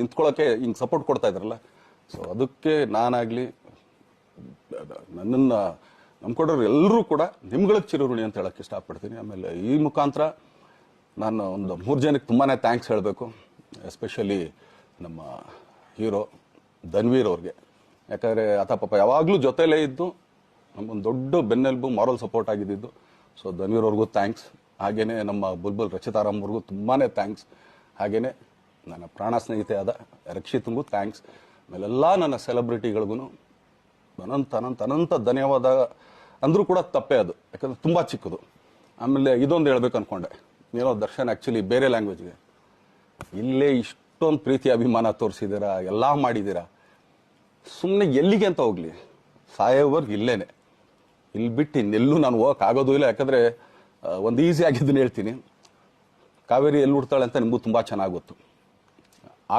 ನಿಂತ್ಕೊಳ್ಳೋಕೆ ಹಿಂಗೆ ಸಪೋರ್ಟ್ ಕೊಡ್ತಾ ಇದ್ರಲ್ಲ, ಸೊ ಅದಕ್ಕೆ ನಾನಾಗಲಿ ನನ್ನನ್ನು ನಂಬ್ಕೊಡೋರು ಎಲ್ಲರೂ ಕೂಡ ನಿಮ್ಗಳಿಗೆ ಚಿರಋಣಿ ಅಂತ ಹೇಳಕ್ಕೆ ಇಷ್ಟಪಡ್ತೀನಿ. ಆಮೇಲೆ ಈ ಮುಖಾಂತರ ನಾನು ಒಂದು 3 ಜನಕ್ಕೆ ತುಂಬಾ ಥ್ಯಾಂಕ್ಸ್ ಹೇಳಬೇಕು, ಎಸ್ಪೆಷಲಿ ನಮ್ಮ ಹೀರೋ ಧನ್ವೀರ್ ಅವ್ರಿಗೆ. ಯಾಕಂದರೆ ಆತ ಪಾಪ ಯಾವಾಗಲೂ ಜೊತೆಲೇ ಇದ್ದು ನಮಗೊಂದು ದೊಡ್ಡ ಬೆನ್ನೆಲುಬು, ಮಾರಲ್ ಸಪೋರ್ಟ್ ಆಗಿದ್ದು. ಸೊ ಧನ್ವೀರ್ ಅವ್ರಿಗೂ ಥ್ಯಾಂಕ್ಸ್. ಹಾಗೆಯೇ ನಮ್ಮ ಬುಲ್ಬುಲ್ ರಚಿತಾರಾಮ್ ಅವ್ರಿಗೂ ತುಂಬಾ ಥ್ಯಾಂಕ್ಸ್. ಹಾಗೆಯೇ ನನ್ನ ಪ್ರಾಣ ಸ್ನೇಹಿತೆ ಆದ ರಕ್ಷಿತ್ಗೂ ಥ್ಯಾಂಕ್ಸ್. ಆಮೇಲೆಲ್ಲ ನನ್ನ ಸೆಲೆಬ್ರಿಟಿಗಳಿಗೂ ಅನಂತ ಧನ್ಯವಾದ ಅಂದರೂ ಕೂಡ ತಪ್ಪೇ ಅದು, ಯಾಕಂದರೆ ತುಂಬ ಚಿಕ್ಕದು. ಆಮೇಲೆ ಇದೊಂದು ಹೇಳ್ಬೇಕು ಅಂದ್ಕೊಂಡೆ, ಏನೋ ದರ್ಶನ್ ಆ್ಯಕ್ಚುಲಿ ಬೇರೆ ಲ್ಯಾಂಗ್ವೇಜ್ಗೆ ಇಲ್ಲೇ ಇಷ್ಟೊಂದು ಪ್ರೀತಿ ಅಭಿಮಾನ ತೋರಿಸಿದ್ದೀರಾ, ಎಲ್ಲ ಮಾಡಿದ್ದೀರಾ, ಸುಮ್ಮನೆ ಎಲ್ಲಿಗೆ ಅಂತ ಹೋಗಲಿ, ಸಾಯೋವರ್ಗೆ ಇಲ್ಲೇನೆ, ಇಲ್ಲಿ ಬಿಟ್ಟು ಇನ್ನೆಲ್ಲೂ ನಾನು ಹೋಗೋಕ್ಕಾಗೋದು ಇಲ್ಲ. ಯಾಕಂದರೆ ಒಂದು ಈಸಿ ಆಗಿದ್ದನ್ನು ಹೇಳ್ತೀನಿ, ಕಾವೇರಿ ಎಲ್ಲಿ ಹುಡ್ತಾಳೆ ಅಂತ ನಿಮಗೂ ತುಂಬ ಚೆನ್ನಾಗಿ ಗೊತ್ತು. ಆ